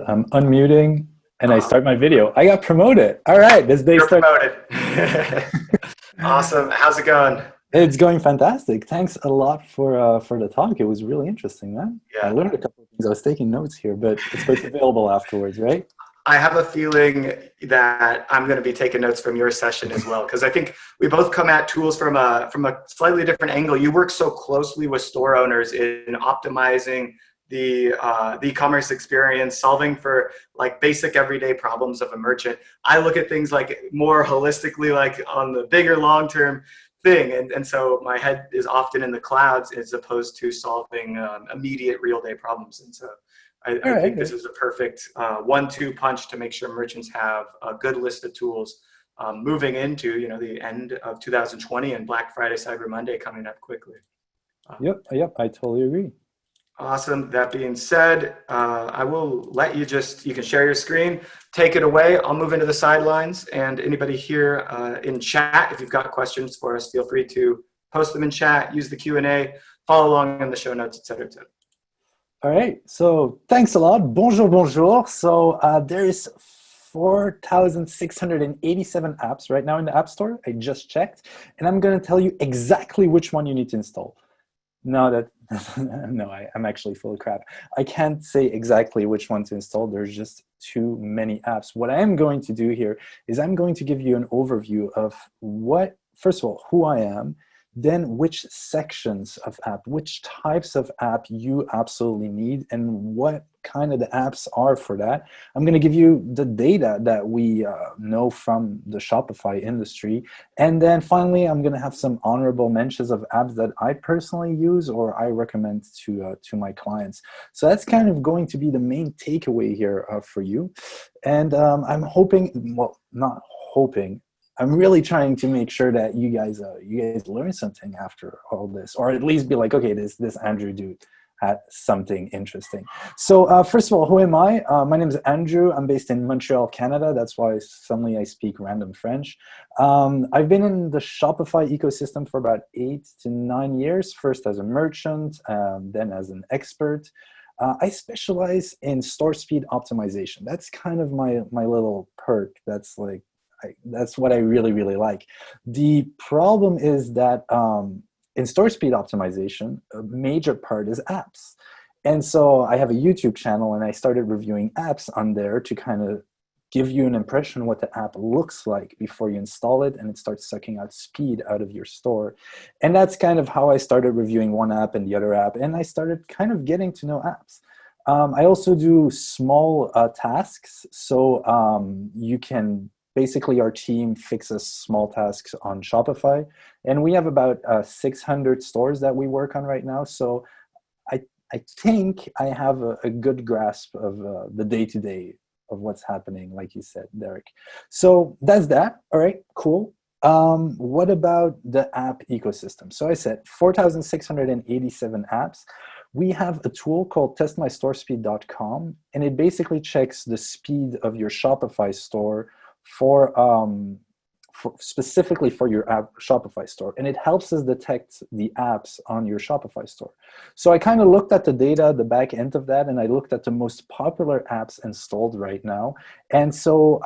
I'm unmuting and I start my video. I got promoted. All right, this day You're starts. promoted. Awesome. How's it going? It's going fantastic. Thanks a lot for the talk. It was really interesting, man. I Yeah. learned a couple of things. I was taking notes here, but it's available afterwards, right? I have a feeling that I'm going to be taking notes from your session as well, because I think we both come at tools from a slightly different angle. You work so closely with store owners in optimizing the e-commerce experience, solving for like basic everyday problems of a merchant. I look at things like more holistically, like on the bigger long-term thing. And so my head is often in the clouds as opposed to solving immediate real-day problems. And so All I right. think this is a perfect 1-2 punch to make sure merchants have a good list of tools moving into the end of 2020 and Black Friday, Cyber Monday coming up quickly. Yep. I totally agree. Awesome. That being said, I will let you you can share your screen, take it away. I'll move into the sidelines, and anybody here in chat, if you've got questions for us, feel free to post them in chat, use the Q&A, follow along in the show notes, et cetera, et cetera. All right. So thanks a lot. Bonjour. So there is 4,687 apps right now in the App Store. I just checked, and I'm going to tell you exactly which one you need to install. No, I'm actually full of crap. I can't say exactly which one to install. There's just too many apps. What I am going to do here is I'm going to give you an overview of first of all, who I am, then which sections of app, which types of app you absolutely need, and what kind of the apps are for that. I'm going to give you the data that we know from the Shopify industry. And then finally, I'm going to have some honorable mentions of apps that I personally use or I recommend to my clients. So that's kind of going to be the main takeaway here for you. And I'm hoping, well, not hoping, I'm really trying to make sure that you guys learn something after all this, or at least be like, okay, this Andrew dude had something interesting. So first of all, who am I? My name is Andrew. I'm based in Montreal, Canada. That's why suddenly I speak random French. I've been in the Shopify ecosystem for about 8 to 9 years, first as a merchant, then as an expert. I specialize in store speed optimization. That's kind of my little perk. That's like, that's what I really, really like. The problem is that in store speed optimization, a major part is apps. And so I have a YouTube channel and I started reviewing apps on there to kind of give you an impression what the app looks like before you install it, and it starts sucking out speed out of your store. And that's kind of how I started reviewing one app and the other app, and I started kind of getting to know apps. I also do small tasks, so you can basically, our team fixes small tasks on Shopify, and we have about 600 stores that we work on right now. So I think I have a good grasp of the day-to-day of what's happening, like you said, Derek. So that's that. All right, cool. What about the app ecosystem? So I said 4,687 apps. We have a tool called testmystorespeed.com, and it basically checks the speed of your Shopify store for specifically for your app Shopify store, and it helps us detect the apps on your Shopify store. So I kind of looked at the data, the back end of that, and I looked at the most popular apps installed right now. And so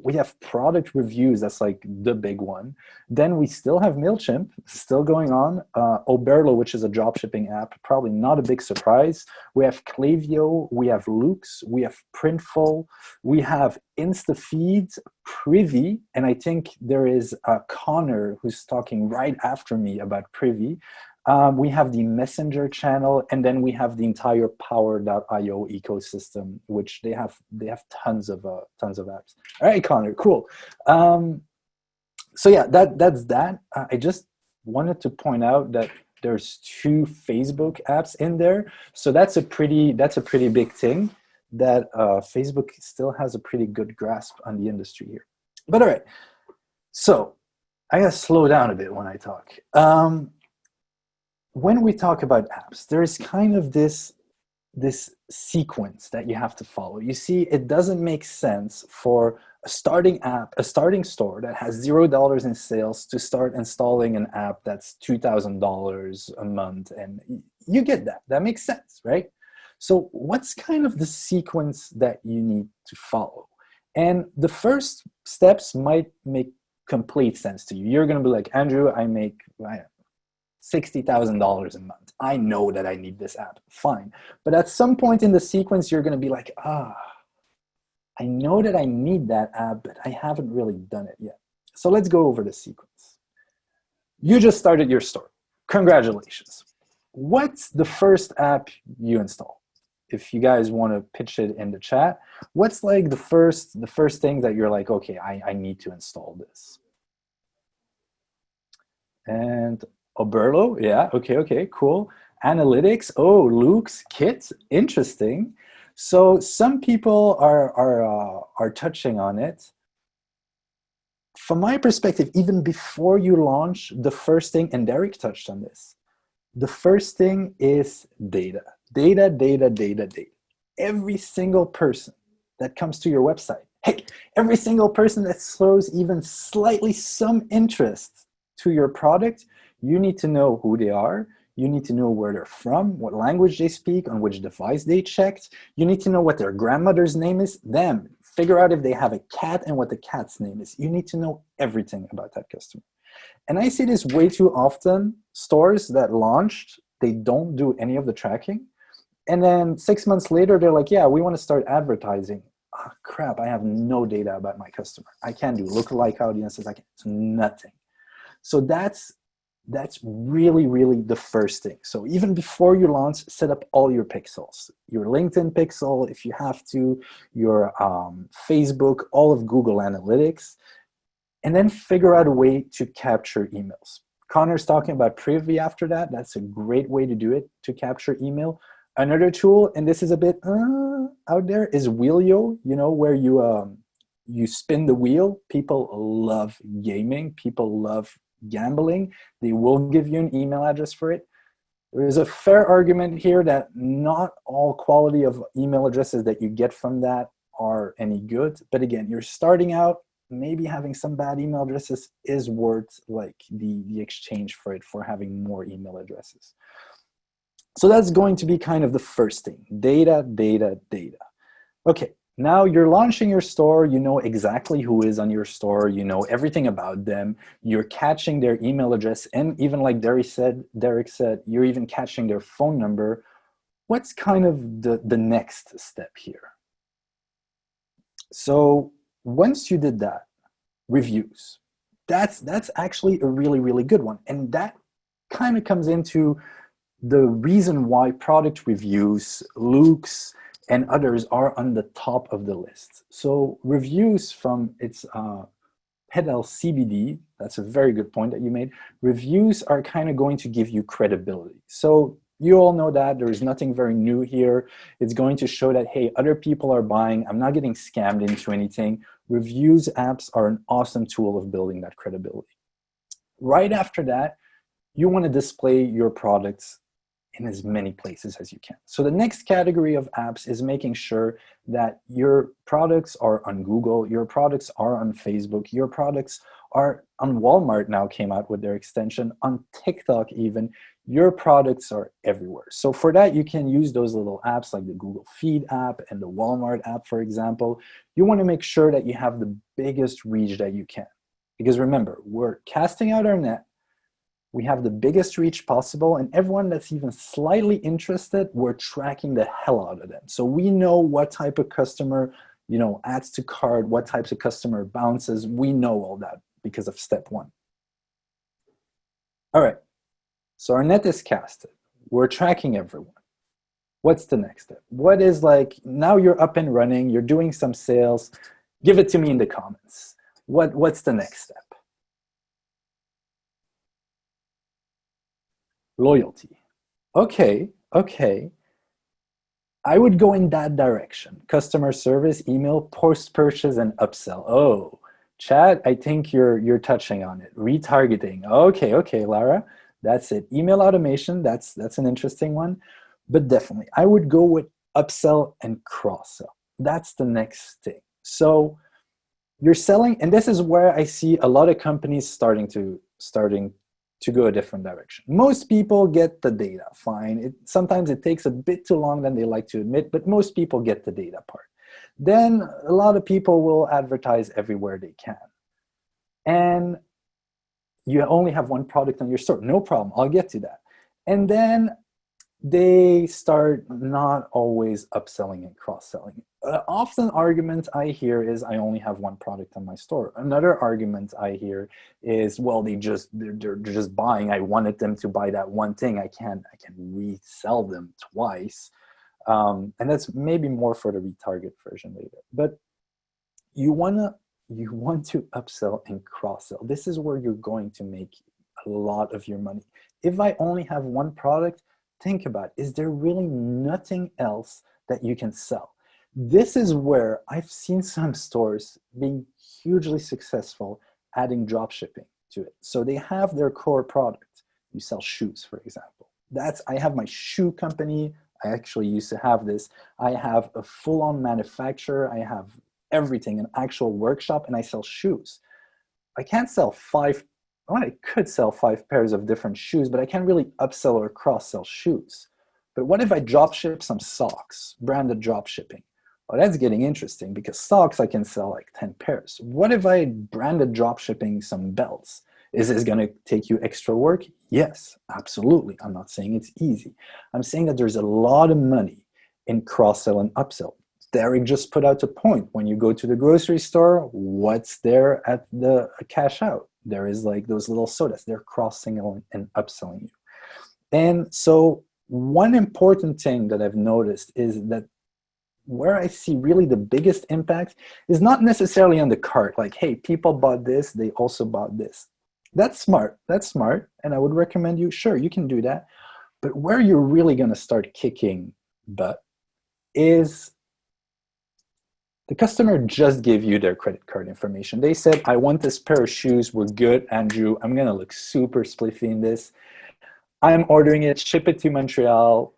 we have product reviews, that's like the big one. Then we still have MailChimp, still going on. Oberlo, which is a dropshipping app, probably not a big surprise. We have Klaviyo, we have Lux, we have Printful, we have InstaFeed, Privy, and I think there is Connor who's talking right after me about Privy. We have the Messenger channel, and then we have the entire Power.io ecosystem, which they have tons of apps. All right, Connor, cool. So yeah, that's that. I just wanted to point out that there's 2 Facebook apps in there, so that's a pretty big thing. That Facebook still has a pretty good grasp on the industry here. But all right, so I gotta slow down a bit when I talk. When we talk about apps, there is kind of this sequence that you have to follow. You see, it doesn't make sense for a starting store that has $0 in sales to start installing an app that's $2,000 a month, and you get that. That makes sense, right? So what's kind of the sequence that you need to follow? And the first steps might make complete sense to you. You're going to be like, Andrew, I make $60,000 a month. I know that I need this app. Fine. But at some point in the sequence, you're going to be like, I know that I need that app, but I haven't really done it yet. So let's go over the sequence. You just started your store. Congratulations. What's the first app you install? If you guys want to pitch it in the chat, what's like the first thing that you're like, okay, I need to install this? And Oberlo, yeah, okay, cool. Analytics, oh, Luke's Kit, interesting. So some people are touching on it. From my perspective, even before you launch, the first thing, and Derek touched on this, the first thing is data. Data. Every single person that comes to your website, heck, every single person that shows even slightly some interest to your product, you need to know who they are. You need to know where they're from, what language they speak, on which device they checked. You need to know what their grandmother's name is, them. Figure out if they have a cat and what the cat's name is. You need to know everything about that customer. And I see this way too often. Stores that launched, they don't do any of the tracking. And then 6 months later, they're like, yeah, we want to start advertising. Oh, crap, I have no data about my customer. I can't do lookalike audiences. I can't do nothing. So that's really the first thing. So even before you launch, set up all your pixels. Your LinkedIn pixel, if you have to, your Facebook, all of Google Analytics, and then figure out a way to capture emails. Connor's talking about Privy after that. That's a great way to do it, to capture email. Another tool, and this is a bit out there, is Wheelio, where you spin the wheel. People love gaming. People love gambling. They will give you an email address for it. There is a fair argument here that not all quality of email addresses that you get from that are any good. But again, you're starting out, maybe having some bad email addresses is worth like the exchange for it, for having more email addresses. So that's going to be kind of the first thing, data. Okay, now you're launching your store, you know exactly who is on your store, you know everything about them, you're catching their email address, and even like Derek said, you're even catching their phone number. What's kind of the next step here? So once you did that, reviews. That's actually a really good one. And that kind of comes into the reason why product reviews, Luke's, and others are on the top of the list. So reviews from its pedal CBD, that's a very good point that you made. Reviews are kind of going to give you credibility. So you all know that there is nothing very new here. It's going to show that, hey, other people are buying. I'm not getting scammed into anything. Reviews apps are an awesome tool of building that credibility. Right after that, you want to display your products in as many places as you can. So the next category of apps is making sure that your products are on Google, your products are on Facebook, your products are on Walmart now came out with their extension, on TikTok even, your products are everywhere. So for that, you can use those little apps like the Google Feed app and the Walmart app, for example. You want to make sure that you have the biggest reach that you can. Because remember, we're casting out our net, we have the biggest reach possible, and everyone that's even slightly interested, we're tracking the hell out of them. So we know what type of customer, adds to cart, what types of customer bounces. We know all that because of step one. All right, so our net is casted. We're tracking everyone. What's the next step? What is like, now you're up and running, you're doing some sales. Give it to me in the comments. What's the next step? Loyalty. Okay. I would go in that direction. Customer service, email, post-purchase, and upsell. Oh, Chad, I think you're touching on it. Retargeting. Okay, Lara. That's it. Email automation, that's an interesting one. But definitely, I would go with upsell and cross-sell. That's the next thing. So you're selling, and this is where I see a lot of companies starting to to go a different direction. Most people get the data, fine. Sometimes it takes a bit too long than they like to admit, but most people get the data part. Then a lot of people will advertise everywhere they can. And you only have one product on your store. No problem, I'll get to that. And then they start not always upselling and cross-selling. Often argument I hear is, I only have one product on my store. Another argument I hear is, well, they're just buying. I wanted them to buy that one thing. I can resell them twice. And that's maybe more for the retarget version later. But you want to upsell and cross-sell. This is where you're going to make a lot of your money. If I only have one product, think about, is there really nothing else that you can sell? This is where I've seen some stores being hugely successful adding drop shipping to it. So they have their core product. You sell shoes, for example. I have my shoe company. I actually used to have this. I have a full-on manufacturer. I have everything, an actual workshop, and I sell shoes. I can't sell I could sell 5 pairs of different shoes, but I can't really upsell or cross-sell shoes. But what if I drop ship some socks, branded drop shipping? Well, that's getting interesting, because socks I can sell like 10 pairs. What if I branded drop shipping some belts? Is this going to take you extra work? Yes, absolutely. I'm not saying it's easy. I'm saying that there's a lot of money in cross-sell and upsell. Derek just put out a point. When you go to the grocery store, what's there at the cash out? There is like those little sodas. They're cross-selling and upselling you. And so one important thing that I've noticed is that where I see really the biggest impact is not necessarily on the cart. Like, hey, people bought this, they also bought this. That's smart. That's smart. And I would recommend you, sure, you can do that. But where you're really going to start kicking butt is the customer just gave you their credit card information. They said, I want this pair of shoes. We're good, Andrew. I'm going to look super spliffy in this. I'm ordering it, ship it to Montreal.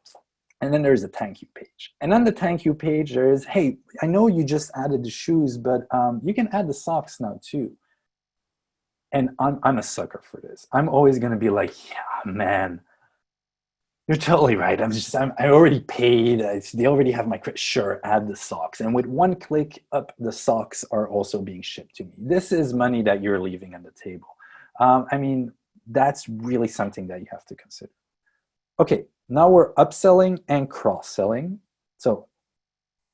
And then there's a thank you page. And on the thank you page, there is, hey, I know you just added the shoes, but you can add the socks now too. And I'm a sucker for this. I'm always going to be like, yeah, man, you're totally right. I already paid. They already have my credit. Sure, add the socks. And with one click up, the socks are also being shipped to me. This is money that you're leaving on the table. I mean, that's really something that you have to consider. Okay, now we're upselling and cross-selling. So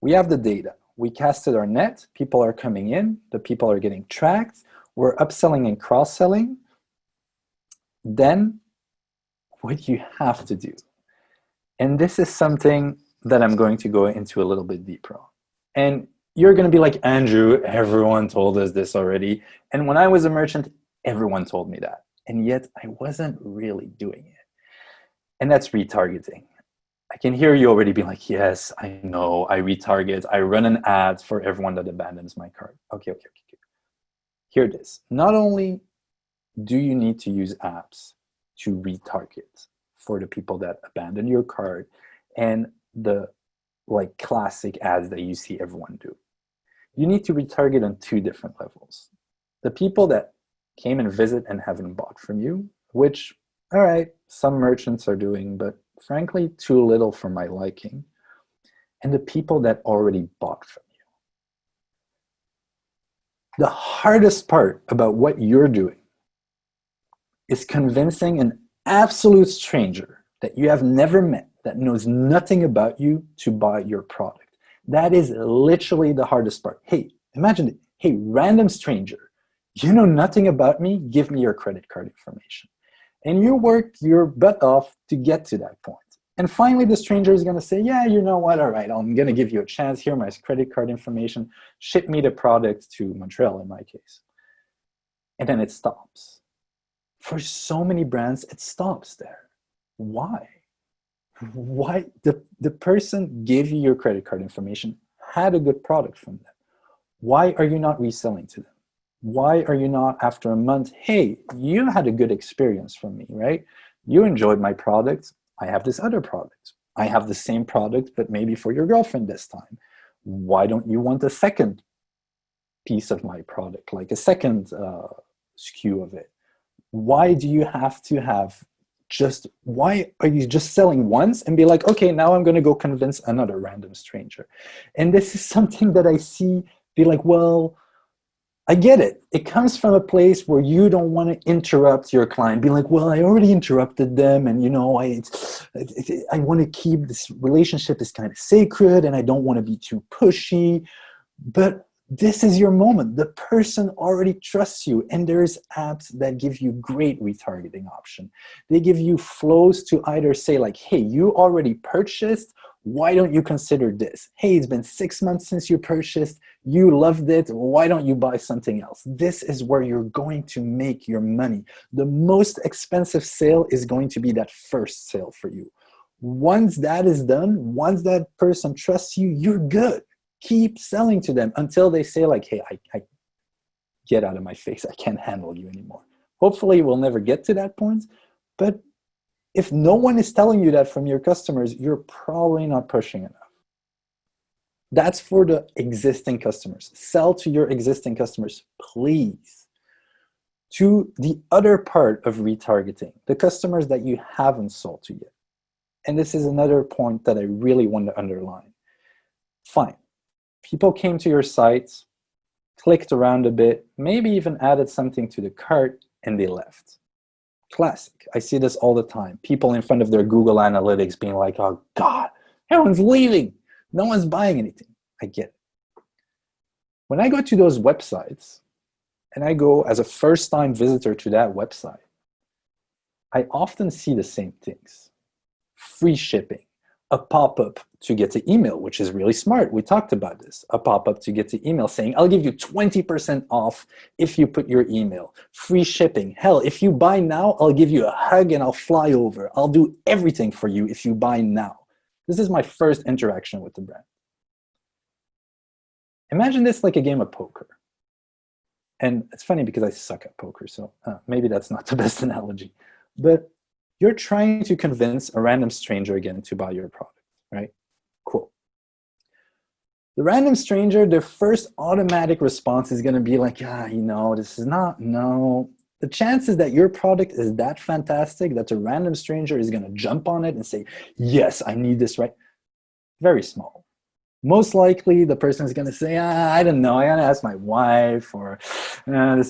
we have the data. We casted our net. People are coming in. The people are getting tracked. We're upselling and cross-selling. Then what you have to do, and this is something that I'm going to go into a little bit deeper on. And you're going to be like, Andrew, everyone told us this already. And when I was a merchant, everyone told me that. And yet I wasn't really doing it. And that's retargeting. I can hear you already be like, yes, I know, I retarget. I run an ad for everyone that abandons my cart. Okay. Here it is. Not only do you need to use apps to retarget for the people that abandon your cart and the like classic ads that you see everyone do. You need to retarget on 2 different levels. The people that came and visit and haven't bought from you, which, all right, some merchants are doing, but frankly, too little for my liking. And the people that already bought from you. The hardest part about what you're doing is convincing an absolute stranger that you have never met, that knows nothing about you, to buy your product. That is literally the hardest part. Hey, imagine it. Hey, random stranger, you know nothing about me, give me your credit card information. And you work your butt off to get to that point. And finally, the stranger is going to say, yeah, you know what? All right, I'm going to give you a chance. Here, my credit card information. Ship me the product to Montreal, in my case. And then it stops. For so many brands, it stops there. Why? Why? The person gave you your credit card information, had a good product from them. Why are you not reselling to them? Why are you not, after a month, hey, you had a good experience from me, right? You enjoyed my product. I have this other product. I have the same product, but maybe for your girlfriend this time. Why don't you want a second piece of my product, like a second SKU of it? Why do you have to have why are you just selling once and be like, okay, now I'm going to go convince another random stranger? And this is something that I see, be like, well, I get it. It comes from a place where you don't want to interrupt your client. Be like, well, I already interrupted them, and I want to keep this relationship is kind of sacred, and I don't want to be too pushy. But this is your moment. The person already trusts you, and there's apps that give you great retargeting option. They give you flows to either say like, hey, you already purchased, why don't you consider this? Hey, it's been 6 months since you purchased, you loved it, why don't you buy something else? This is where you're going to make your money. The most expensive sale is going to be that first sale for you. Once that is done, once that person trusts you, you're good. Keep selling to them until they say like, hey, I get out of my face. I can't handle you anymore. Hopefully we'll never get to that point. But if no one is telling you that from your customers, you're probably not pushing enough. That's for the existing customers. Sell to your existing customers, please. To the other part of retargeting, the customers that you haven't sold to yet. And this is another point that I really want to underline. Fine. People came to your site, clicked around a bit, maybe even added something to the cart, and they left. Classic. I see this all the time. People in front of their Google Analytics being like, oh God, everyone's leaving. No one's buying anything. I get it. When I go to those websites, and I go as a first-time visitor to that website, I often see the same things. Free shipping, a pop-up to get to email, which is really smart. We talked about this. A pop-up to get to email saying, I'll give you 20% off if you put your email. Free shipping. Hell, if you buy now, I'll give you a hug and I'll fly over. I'll do everything for you if you buy now. This is my first interaction with the brand. Imagine this like a game of poker. And it's funny because I suck at poker, so maybe that's not the best analogy. But you're trying to convince a random stranger again to buy your product, right? Cool. The random stranger, their first automatic response is going to be like, this is not, no. The chances that your product is that fantastic that a random stranger is going to jump on it and say, yes, I need this, right? Very small. Most likely, the person is going to say, I don't know, I got to ask my wife, or no.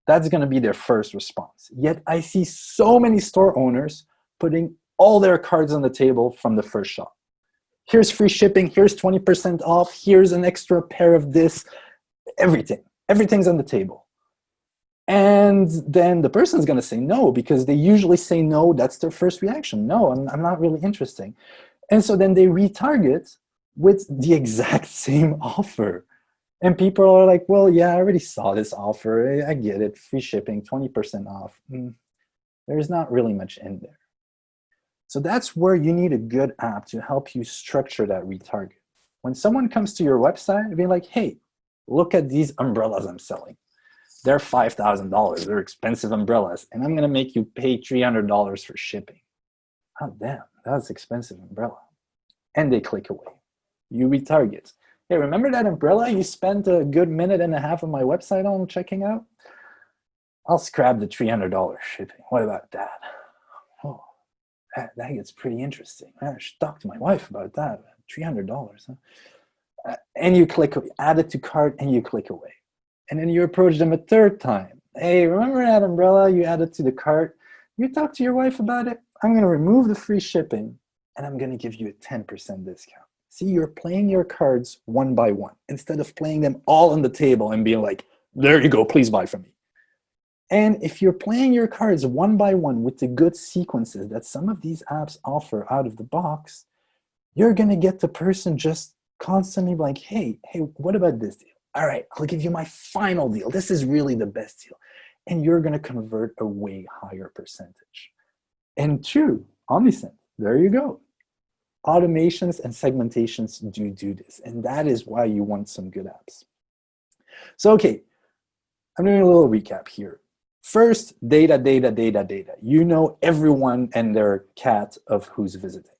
That's going to be their first response. Yet I see so many store owners putting all their cards on the table from the first shot. Here's free shipping, here's 20% off, here's an extra pair of this, everything. Everything's on the table. And then the person's going to say no, because they usually say no, that's their first reaction. No, I'm not really interested. And so then they retarget with the exact same offer. And people are like, well, yeah, I already saw this offer. I get it. Free shipping, 20% off. There's not really much in there. So that's where you need a good app to help you structure that retarget. When someone comes to your website, be like, hey, look at these umbrellas I'm selling. They're $5,000. They're expensive umbrellas. And I'm going to make you pay $300 for shipping. Oh, damn, that's expensive umbrella. And they click away. You retarget. Hey, remember that umbrella you spent a good minute and a half on my website on checking out? I'll scrap the $300 shipping. What about that? Oh, that gets pretty interesting. I should talk to my wife about that. $300, huh? And you click, add it to cart, and you click away. And then you approach them a third time. Hey, remember that umbrella you added to the cart? You talk to your wife about it. I'm going to remove the free shipping, and I'm going to give you a 10% discount. See, you're playing your cards one by one instead of playing them all on the table and being like, there you go, please buy from me. And if you're playing your cards one by one with the good sequences that some of these apps offer out of the box, you're going to get the person just constantly like, hey, what about this deal? All right, I'll give you my final deal. This is really the best deal. And you're going to convert a way higher percentage. And two, Omnisend, there you go. Automations and segmentations do this. And that is why you want some good apps. So, okay, I'm doing a little recap here. First, data. You know everyone and their cat of who's visiting.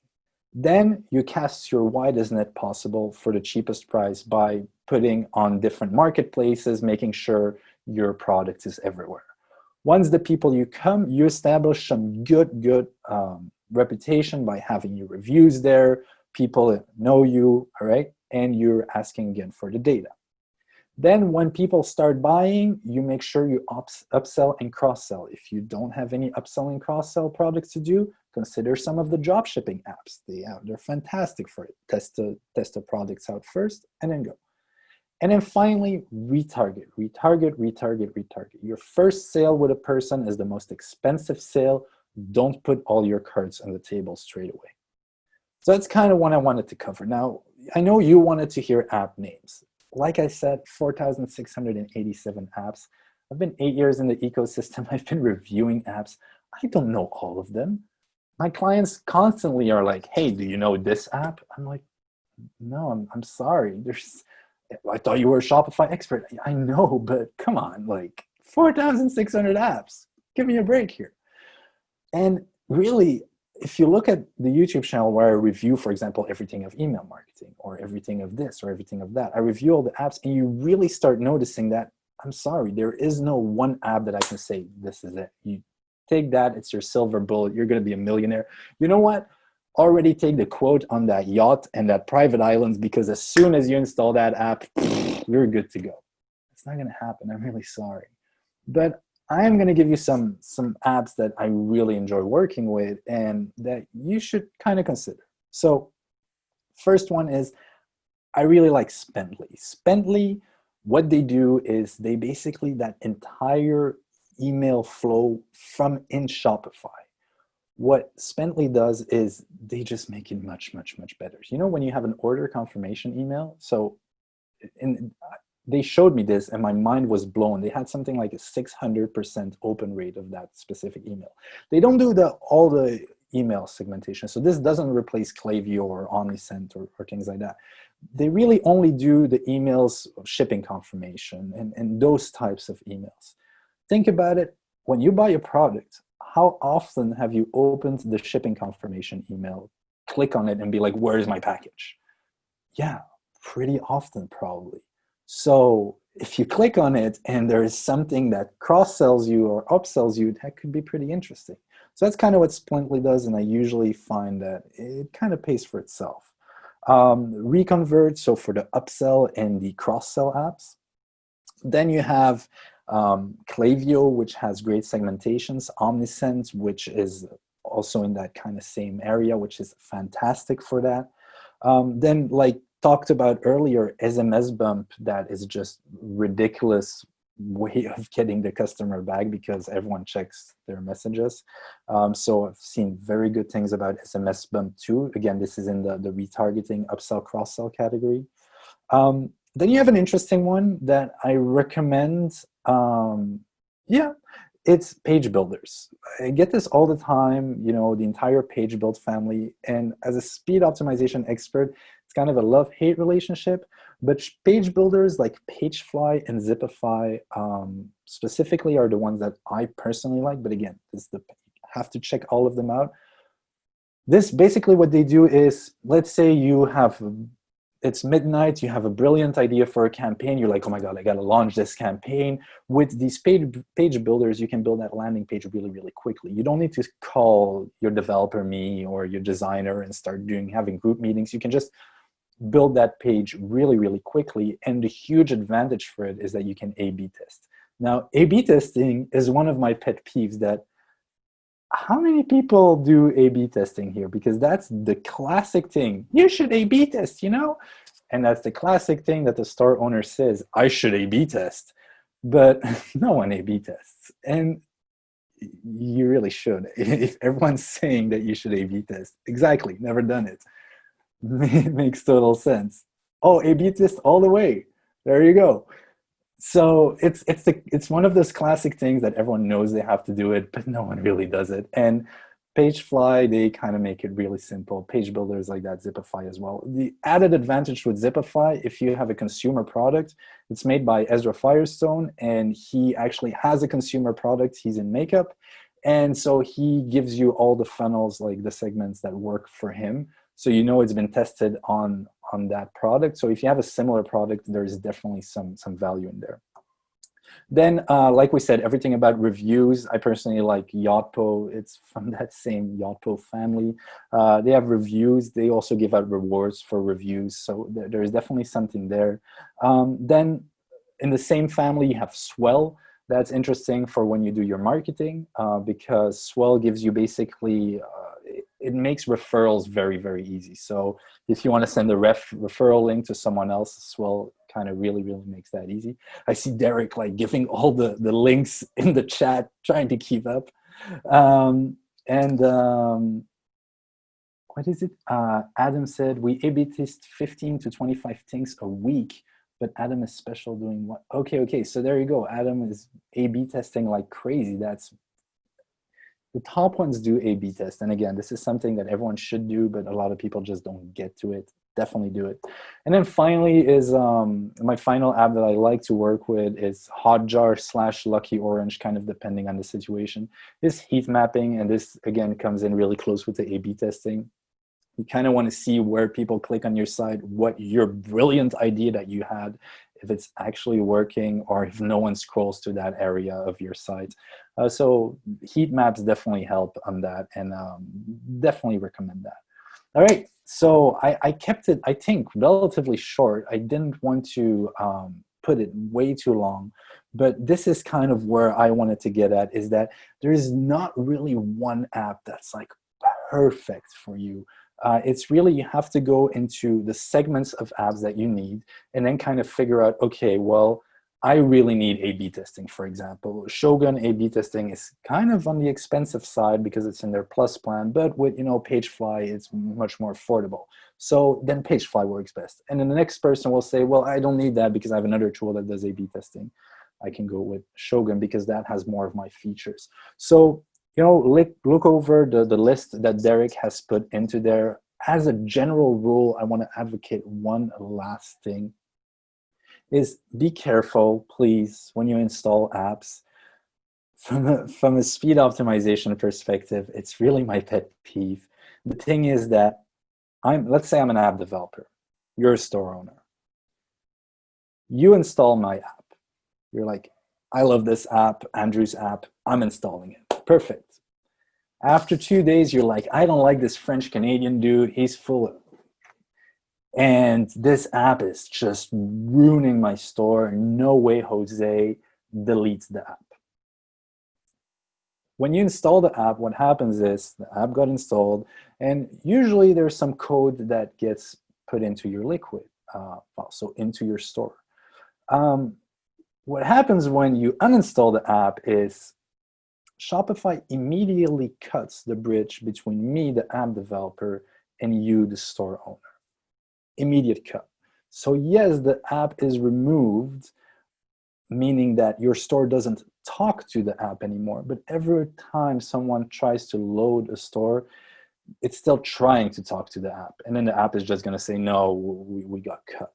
Then you cast your widest net possible for the cheapest price by putting on different marketplaces, making sure your product is everywhere. Once the people you establish some good reputation by having your reviews there. People know you, all right? And you're asking again for the data. Then when people start buying, you make sure you upsell and cross-sell. If you don't have any upsell and cross-sell products to do, consider some of the drop shipping apps. They're fantastic for it. Test the products out first and then go. And then finally, retarget. Your first sale with a person is the most expensive sale. Don't put all your cards on the table straight away. So that's kind of what I wanted to cover. Now, I know you wanted to hear app names. Like I said, 4,687 apps. I've been 8 years in the ecosystem. I've been reviewing apps. I don't know all of them. My clients constantly are like, hey, do you know this app? I'm like, no, I'm sorry. I thought you were a Shopify expert. I know, but come on, like 4,600 apps. Give me a break here. And really, if you look at the YouTube channel where I review, for example, everything of email marketing or everything of this or everything of that, I review all the apps and you really start noticing that, I'm sorry, there is no one app that I can say, this is it. You take that, it's your silver bullet, you're going to be a millionaire. You know what? Already take the quote on that yacht and that private islands, because as soon as you install that app, you're good to go. It's not going to happen. I'm really sorry. But I am going to give you some apps that I really enjoy working with and that you should kind of consider. So first one is, I really like Spendly. Spendly, what they do is they basically that entire email flow from in Shopify. What Spendly does is they just make it much better. You know, when you have an order confirmation email, so they showed me this and my mind was blown. They had something like a 600% open rate of that specific email. They don't do all the email segmentation. So this doesn't replace Klaviyo or Omnisend or things like that. They really only do the emails of shipping confirmation and those types of emails. Think about it. When you buy a product, how often have you opened the shipping confirmation email, click on it and be like, where's my package? Yeah, pretty often probably. So if you click on it and there is something that cross-sells you or upsells you, that could be pretty interesting. So that's kind of what Splintly does, and I usually find that it kind of pays for itself. Reconvert, so for the upsell and the cross-sell apps. Then you have Klaviyo, which has great segmentations. Omnisend, which is also in that kind of same area, which is fantastic for that. Then, like talked about earlier, SMS bump, that is just ridiculous way of getting the customer back because everyone checks their messages. So I've seen very good things about SMS bump too. Again, this is in the retargeting upsell cross-sell category. Then you have an interesting one that I recommend. It's page builders. I get this all the time, you know, the entire page build family. And as a speed optimization expert, it's kind of a love-hate relationship. But page builders like Pagefly and Zipify specifically are the ones that I personally like. But again, you have to check all of them out. This basically what they do is, let's say it's midnight, you have a brilliant idea for a campaign, you're like, oh my God, I gotta launch this campaign. With these page builders, you can build that landing page really quickly. You don't need to call your developer me or your designer and start having group meetings. You can just build that page really quickly. And the huge advantage for it is that you can A/B test. Now, A/B testing is one of my pet peeves. That how many people do A/B testing here? Because that's the classic thing. You should A/B test, you know? And that's the classic thing that the store owner says, I should A/B test. But no one A/B tests. And you really should. If everyone's saying that you should A/B test, exactly, never done it. It makes total sense. Oh, A/B test all the way. There you go. So it's one of those classic things that everyone knows they have to do it, but no one really does it. And Pagefly, they kind of make it really simple. Page builders like that, Zipify as well. The added advantage with Zipify, if you have a consumer product, it's made by Ezra Firestone, and he actually has a consumer product. He's in makeup. And so he gives you all the funnels, like the segments that work for him. So you know it's been tested on that product. So if you have a similar product, there's definitely some value in there. Then, like we said, everything about reviews. I personally like Yotpo. It's from that same Yotpo family. They have reviews. They also give out rewards for reviews. So there's definitely something there. Then in the same family, you have Swell. That's interesting for when you do your marketing because Swell gives you basically, it makes referrals very, very easy. So if you want to send a referral link to someone else, Swell kind of really, really makes that easy. I see Derek like giving all the links in the chat, trying to keep up. What is it? Adam said, we A/B test 15 to 25 things a week, but Adam is special doing what? Okay. So there you go. Adam is A/B testing like crazy. That's the top ones do A/B test. And again, this is something that everyone should do, but a lot of people just don't get to it. Definitely do it. And then finally is my final app that I like to work with is Hotjar / Lucky Orange, kind of depending on the situation, is heat mapping. And this, again, comes in really close with the A/B testing. You kind of want to see where people click on your site, what your brilliant idea that you had, if it's actually working or if no one scrolls to that area of your site. So heat maps definitely help on that, and definitely recommend that. All right, so I kept it, I think, relatively short. I didn't want to put it way too long, but this is kind of where I wanted to get at, is that there is not really one app that's like perfect for you. It's really, you have to go into the segments of apps that you need and then kind of figure out, okay, well, I really need A/B testing, for example. Shogun A/B testing is kind of on the expensive side because it's in their plus plan, but with Pagefly, it's much more affordable. So then Pagefly works best. And then the next person will say, well, I don't need that because I have another tool that does A/B testing. I can go with Shogun because that has more of my features. So look over the list that Derek has put into there. As a general rule, I want to advocate one last thing, is be careful, please, when you install apps. From a speed optimization perspective, it's really my pet peeve. The thing is that let's say I'm an app developer. You're a store owner. You install my app. You're like, I love this app, Andrew's app. I'm installing it. Perfect. After 2 days, you're like, I don't like this French Canadian dude. He's full of, and this app is just ruining my store. No way, Jose. Delete the app. When you install the app, what happens is the app got installed, and usually there's some code that gets put into your Liquid, so into your store. What happens when you uninstall the app is Shopify immediately cuts the bridge between me, the app developer, and you, the store owner. Immediate cut. So yes, the app is removed, meaning that your store doesn't talk to the app anymore, but every time someone tries to load a store, it's still trying to talk to the app. And then the app is just going to say, no, we got cut.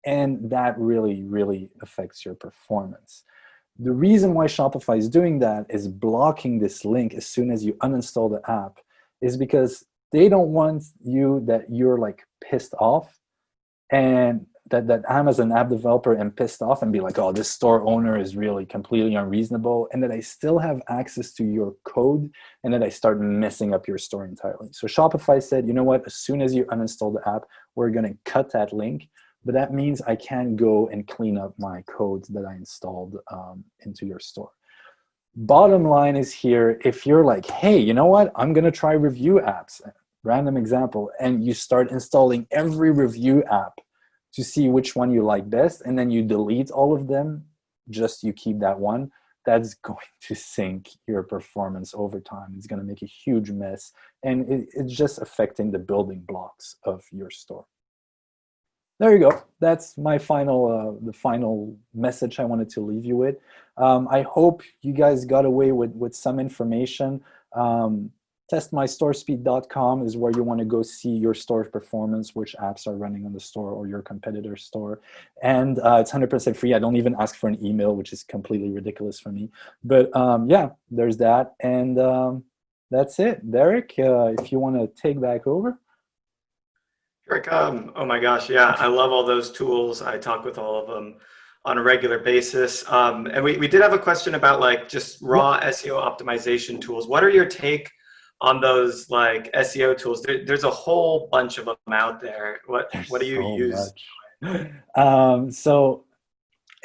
And that really, really affects your performance. The reason why Shopify is doing that, is blocking this link as soon as you uninstall the app, is because they don't want you that you're like pissed off, and that I'm as an app developer am pissed off and be like, oh, this store owner is really completely unreasonable, and that I still have access to your code, and that I start messing up your store entirely. So Shopify said, you know what, as soon as you uninstall the app, we're going to cut that link. But that means I can go and clean up my code that I installed into your store. Bottom line is here, if you're like, hey, you know what, I'm going to try review apps, random example, and you start installing every review app to see which one you like best, and then you delete all of them, just you keep that one, that's going to sink your performance over time. It's going to make a huge mess, and it's just affecting the building blocks of your store. There you go. That's my the final message I wanted to leave you with. I hope you guys got away with some information. Testmystorespeed.com is where you want to go see your store performance, which apps are running on the store or your competitor's store. And it's 100% free. I don't even ask for an email, which is completely ridiculous for me. But yeah, there's that. And that's it. Derek, if you want to take back over. Oh my gosh, yeah, I love all those tools. I talk with all of them on a regular basis. And we did have a question about like just Yep. raw SEO optimization tools. What are your take on those like SEO tools? There's a whole bunch of them out there. What There's do you so use? much. So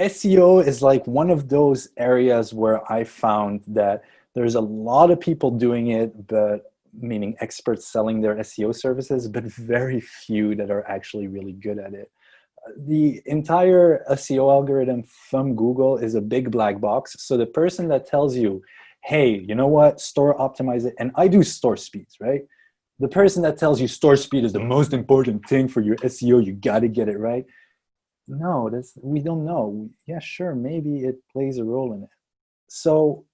SEO is like one of those areas where I found that there's a lot of people doing it, but meaning experts selling their SEO services, but very few that are actually really good at it. The entire SEO algorithm from Google is a big black box. So the person that tells you, hey, you know what, store optimize it, and I do store speeds, right? The person that tells you store speed is the most important thing for your SEO, you got to get it right. No, we don't know. Yeah, sure, maybe it plays a role in it. So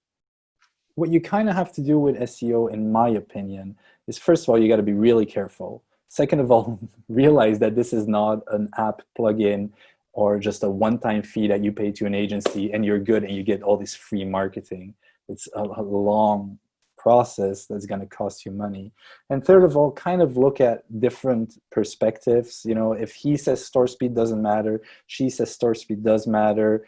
what you kind of have to do with SEO, in my opinion, is first of all, you got to be really careful. Second of all, realize that this is not an app plugin or just a one-time fee that you pay to an agency and you're good and you get all this free marketing. It's a long process that's going to cost you money. And third of all, kind of look at different perspectives. You know, if he says store speed doesn't matter, she says store speed does matter,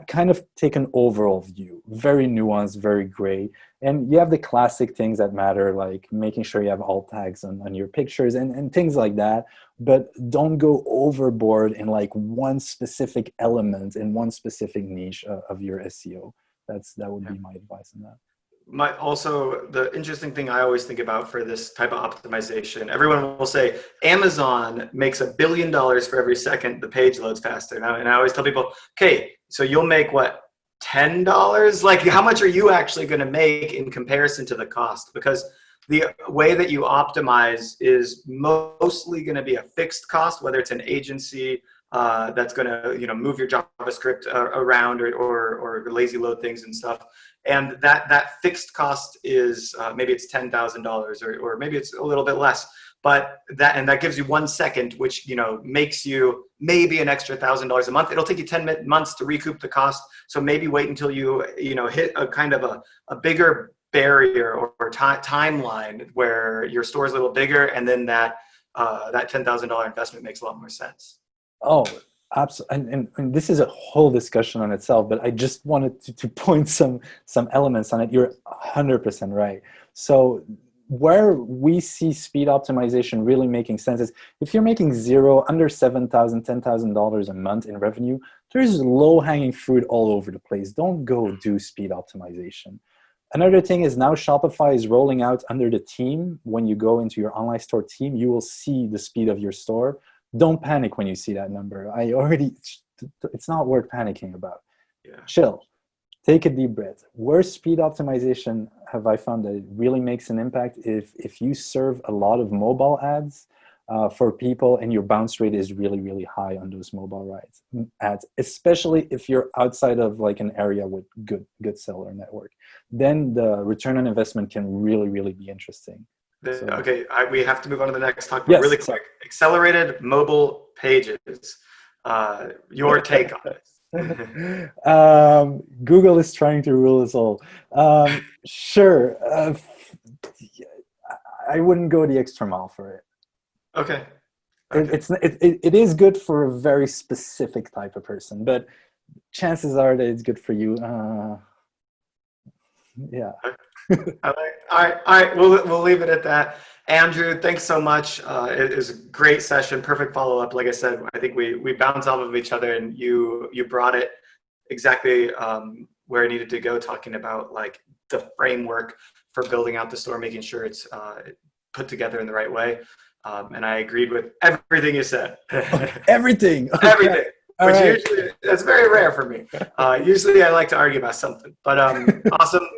kind of take an overall view, very nuanced, very gray. And you have the classic things that matter, like making sure you have alt tags on your pictures and things like that. But don't go overboard in like one specific element in one specific niche of your SEO. That would be my advice on that. Also, the interesting thing I always think about for this type of optimization, everyone will say Amazon makes $1 billion for every second the page loads faster. And I always tell people, okay, so you'll make what, $10? Like, how much are you actually going to make in comparison to the cost? Because the way that you optimize is mostly going to be a fixed cost, whether it's an agency that's going to move your JavaScript around or lazy load things and stuff. And that fixed cost is maybe it's $10,000 or maybe it's a little bit less. But that gives you 1 second, which makes you maybe an extra $1,000 a month. It'll take you 10 months to recoup the cost. So maybe wait until you hit a kind of a bigger barrier or timeline where your store is a little bigger, and then that $10,000 investment makes a lot more sense. Oh, absolutely. And this is a whole discussion on itself, but I just wanted to point some elements on it. You're 100% right. So where we see speed optimization really making sense is if you're making under $7,000, $10,000 a month in revenue, there's low-hanging fruit all over the place. Don't go do speed optimization. Another thing is now Shopify is rolling out under the team. When you go into your online store team, you will see the speed of your store. Don't panic when you see that number. It's not worth panicking about. Yeah. Chill. Take a deep breath. Where speed optimization have I found that it really makes an impact if you serve a lot of mobile ads for people and your bounce rate is really, really high on those mobile ads, especially if you're outside of like an area with good seller network. Then the return on investment can really, really be interesting. Okay, we have to move on to the next talk, but yes, really quick. Accelerated mobile pages. Your take on this? Google is trying to rule us all. Sure. I wouldn't go the extra mile for it. Okay. It is good for a very specific type of person, but chances are that it's good for you. Yeah. All right. We'll leave it at that. Andrew, thanks so much. It was a great session, perfect follow-up. Like I said, I think we bounced off of each other, and you brought it exactly where it needed to go, talking about like the framework for building out the store, making sure it's put together in the right way. And I agreed with everything you said. Everything. Okay. Everything. Which usually that's very rare for me. Usually I like to argue about something. But awesome.